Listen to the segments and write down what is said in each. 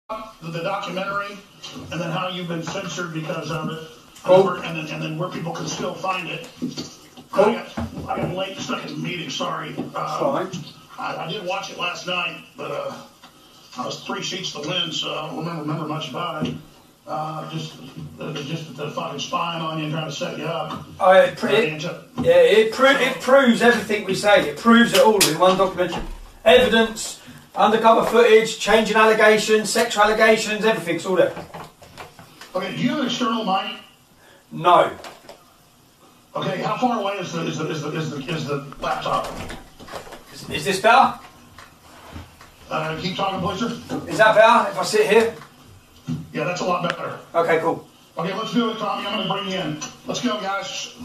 the documentary, and then how you've been censored because of it, cool. and then where people can still find it. Cool. I got late, stuck in the meeting. Sorry. Fine. I did watch it last night, but I was 3 sheets to win, so I don't remember much about it. Just the fucking spying on you and trying to set you up. Oh, it proves everything we say. It proves it all in one documentary. Evidence, undercover footage, changing allegations, sexual allegations, everything's all there. Okay, do you have an external mic? No. Okay, how far away is the laptop? Is this better? Keep talking, please, sir. Is that better if I sit here? Yeah, that's a lot better. Okay, cool. Okay, let's do it, Tommy. I'm going to bring you in. Let's go, guys.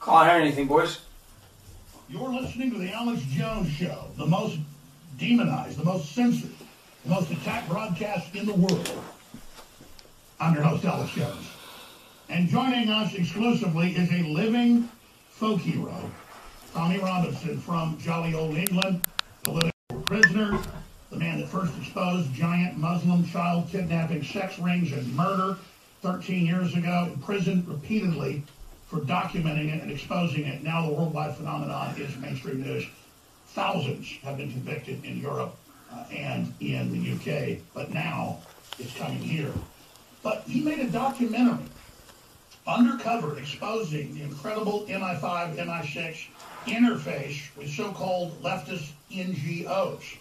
Can't hear anything, boys. You're listening to the Alex Jones Show, the most demonized, the most censored, the most attacked broadcast in the world. I'm your host, Alex Jones. And joining us exclusively is a living folk hero, Tommy Robinson from jolly old England, political prisoner, the man that first exposed giant Muslim child kidnapping sex rings and murder 13 years ago, imprisoned repeatedly for documenting it and exposing it. Now the worldwide phenomenon is mainstream news. Thousands have been convicted in Europe and in the UK, but now it's coming here. But he made a documentary, undercover, exposing the incredible MI5, MI6 interface with so-called leftist NGOs.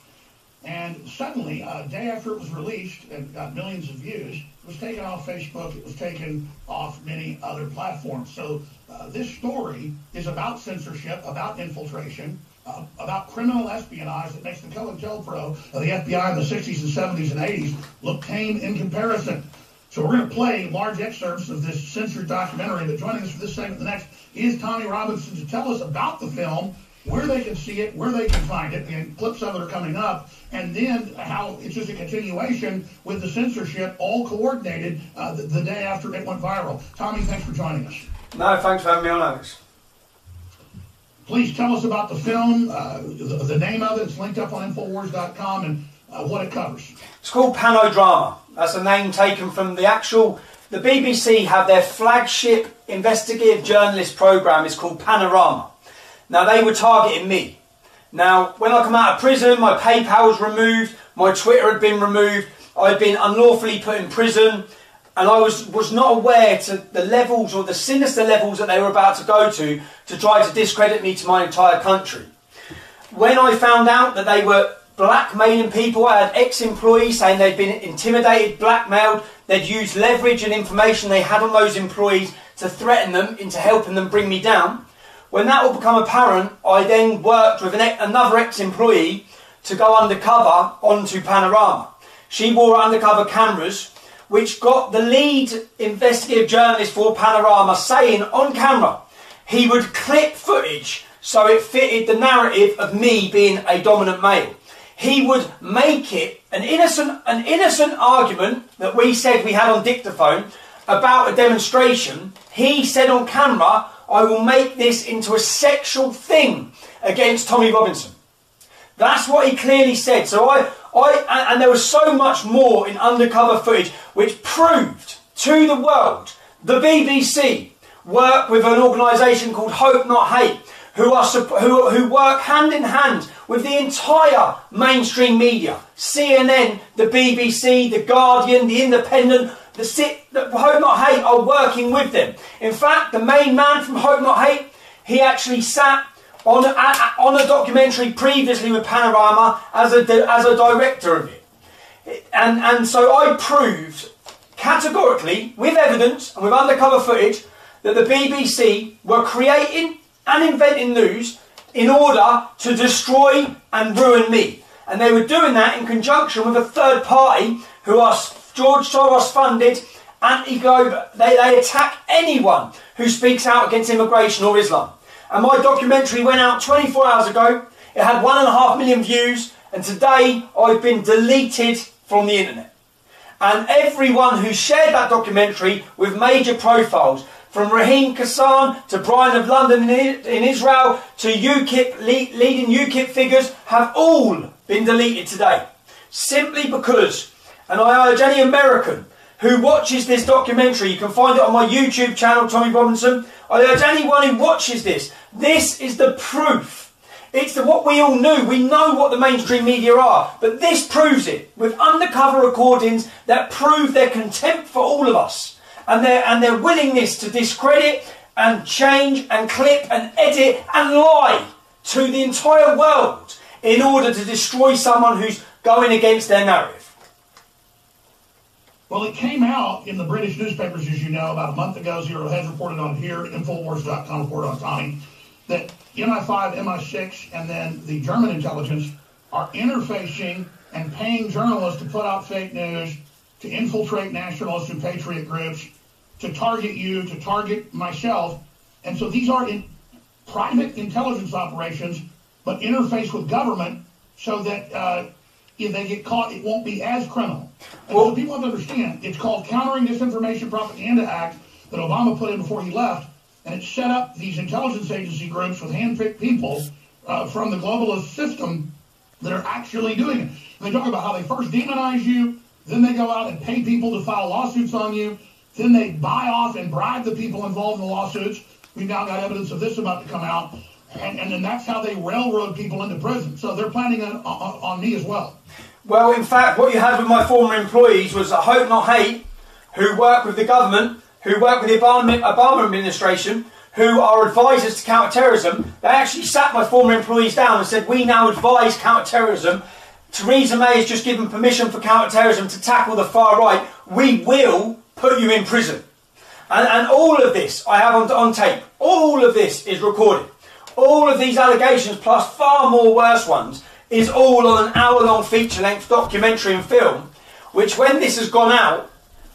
And suddenly, a day after it was released and got millions of views, it was taken off Facebook, it was taken off many other platforms. So this story is about censorship, about infiltration, about criminal espionage that makes the COINTELPRO of the FBI in the 60s and 70s and 80s look tame in comparison. So we're going to play large excerpts of this censored documentary, but joining us for this segment, the next, is Tommy Robinson to tell us about the film, where they can see it, where they can find it, and clips of it are coming up, and then how it's just a continuation with the censorship, all coordinated the day after it went viral. Tommy, thanks for joining us. No, thanks for having me on, Alex. Please tell us about the film, the name of it. It's linked up on INFOWARS.com, and what it covers. It's called PanoDrama. That's a name taken from the BBC have their flagship investigative journalist programme. It's called Panorama. Now, they were targeting me. Now, when I come out of prison, my PayPal was removed, my Twitter had been removed, I'd been unlawfully put in prison, and I was not aware to the levels or the sinister levels that they were about to go to try to discredit me to my entire country. When I found out that they were blackmailing people, I had ex-employees saying they'd been intimidated, blackmailed, they'd used leverage and information they had on those employees to threaten them into helping them bring me down. When that all became apparent, I then worked with another ex-employee to go undercover onto Panorama. She wore undercover cameras, which got the lead investigative journalist for Panorama saying on camera he would clip footage so it fitted the narrative of me being a dominant male. He would make it an innocent argument that we said we had on dictaphone about a demonstration. He said on camera, I will make this into a sexual thing against Tommy Robinson. That's what he clearly said. So and there was so much more in undercover footage which proved to the world the BBC work with an organisation called Hope Not Hate, who work hand in hand with the entire mainstream media, CNN, the BBC, the Guardian, the Independent. The Hope Not Hate are working with them. In fact, the main man from Hope Not Hate, he actually sat on a documentary previously with Panorama as a director of it. And so I proved categorically, with evidence and with undercover footage, that the BBC were creating and inventing news in order to destroy and ruin me. And they were doing that in conjunction with a third party who are George Soros funded, anti-globe. They attack anyone who speaks out against immigration or Islam. And my documentary went out 24 hours ago. It had 1.5 million views And today I've been deleted from the internet. And everyone who shared that documentary with major profiles, from Raheem Kassan to Brian of London in Israel to UKIP, leading UKIP figures, have all been deleted today. Simply because, and I urge any American who watches this documentary, you can find it on my YouTube channel, Tommy Robinson. I urge anyone who watches this, this is the proof. It's what we all knew. We know what the mainstream media are, but this proves it with undercover recordings that prove their contempt for all of us and their willingness to discredit and change and clip and edit and lie to the entire world in order to destroy someone who's going against their narrative. Well, it came out in the British newspapers, as you know, about a month ago. Zero Hedge reported on here, INFOWARS.com reported on Tommy, that MI5, MI6, and then the German intelligence are interfacing and paying journalists to put out fake news, to infiltrate nationalist and patriot groups, to target you, to target myself. And so these are private intelligence operations, but interface with government so that if they get caught, it won't be as criminal. And so people have to understand, it's called Countering Disinformation Propaganda Act that Obama put in before he left. And it set up these intelligence agency groups with hand-picked people from the globalist system that are actually doing it. And they talk about how they first demonize you, then they go out and pay people to file lawsuits on you, then they buy off and bribe the people involved in the lawsuits. We've now got evidence of this about to come out. And then that's how they railroad people into prison. So they're planning on me as well. Well, in fact, what you had with my former employees was a Hope Not Hate, who work with the government, who work with the Obama administration, who are advisors to counterterrorism. They actually sat my former employees down and said, we now advise counterterrorism. Theresa May has just given permission for counterterrorism to tackle the far right. We will put you in prison. And all of this I have on tape. All of this is recorded. All of these allegations, plus far more worse ones, is all on an hour-long feature-length documentary and film, which when this has gone out,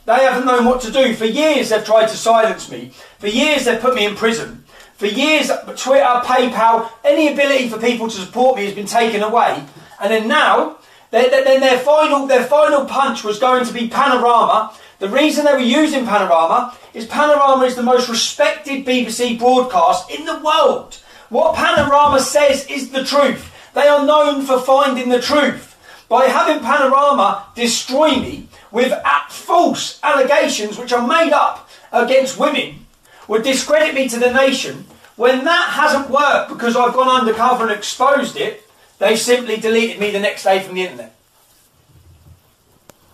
they haven't known what to do. For years they've tried to silence me. For years they've put me in prison. For years Twitter, PayPal, any ability for people to support me has been taken away. And then now, their final punch was going to be PanoDrama. The reason they were using PanoDrama is the most respected BBC broadcast in the world. What PanoDrama says is the truth. They are known for finding the truth. By having PanoDrama destroy me with false allegations which are made up against women, would discredit me to the nation. When that hasn't worked because I've gone undercover and exposed it, they simply deleted me the next day from the internet.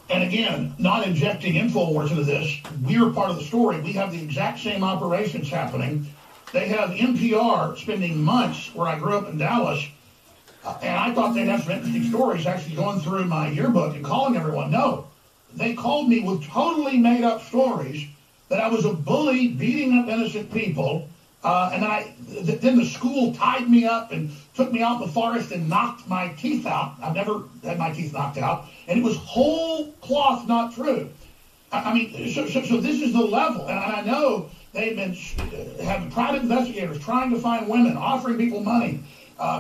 And again, not injecting INFOWARS into this, we're part of the story. We have the exact same operations happening. They have NPR spending months where I grew up in Dallas, and I thought they'd have some interesting stories, actually going through my yearbook and calling everyone. No, they called me with totally made up stories that I was a bully beating up innocent people, and then the school tied me up and took me out in the forest and knocked my teeth out. I've never had my teeth knocked out, and it was whole cloth not true. I mean, so this is the level, and I know they've been having private investigators trying to find women, offering people money,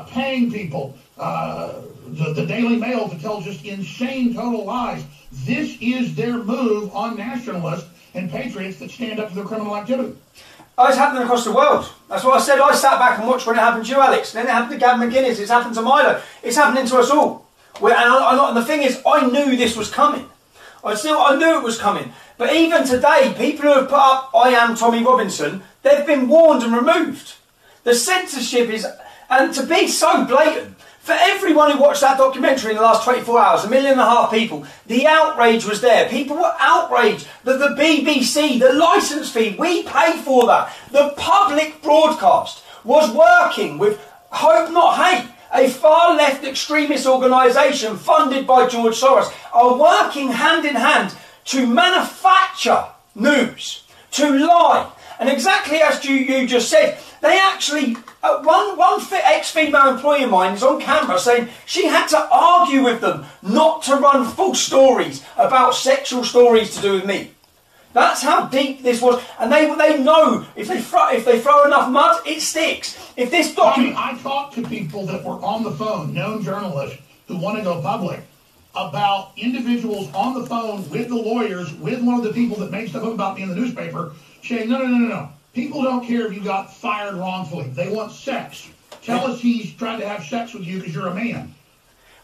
paying people, the Daily Mail to tell just insane total lies. This is their move on nationalists and patriots that stand up to their criminal activity. Oh, it's happening across the world. That's what I said. I sat back and watched when it happened to you, Alex. Then it happened to Gavin McGuinness. It's happened to Milo. It's happening to us all. And the thing is, I knew this was coming. I knew it was coming. But even today, people who have put up I am Tommy Robinson, they've been warned and removed. The censorship is, and to be so blatant, for everyone who watched that documentary in the last 24 hours, 1.5 million people, the outrage was there. People were outraged that the BBC, the licence fee, we pay for that. The public broadcast was working with Hope Not Hate, a far left extremist organisation funded by George Soros, are working hand in hand to manufacture news, to lie. And exactly as you just said, they actually, one ex-female employee of mine is on camera saying she had to argue with them not to run false stories about sexual stories to do with me. That's how deep this was. And they know if they throw enough mud, it sticks. If this document... I talked to people that were on the phone, known journalists, who want to go public about individuals on the phone with the lawyers, with one of the people that made stuff up about me in the newspaper, saying, no. People don't care if you got fired wrongfully. They want sex. Tell us he's tried to have sex with you because you're a man.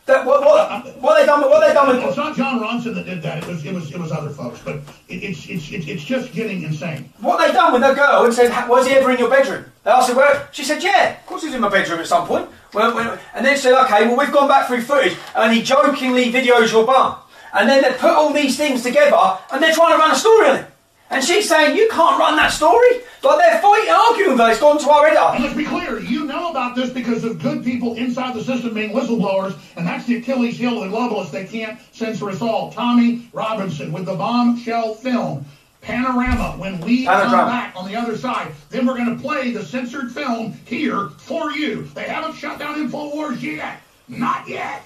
What they done with? It's not John Ronson that did that. It was other folks. But it's just getting insane. What they done with the girl and said, was he ever in your bedroom? They asked her where. She said, yeah, of course he was in my bedroom at some point. And then said, okay, well we've gone back through footage and he jokingly videos your bum. And then they put all these things together and they're trying to run a story on it. And she's saying, you can't run that story. Like they're fighting, arguing with her. It's gone to our editor. And let's be clear, you know about this because of good people inside the system being whistleblowers, and that's the Achilles heel of the globalists. They can't censor us all. Tommy Robinson with the bombshell film, PanoDrama. When we come back on the other side, then we're going to play the censored film here for you. They haven't shut down INFOWARS yet. Not yet.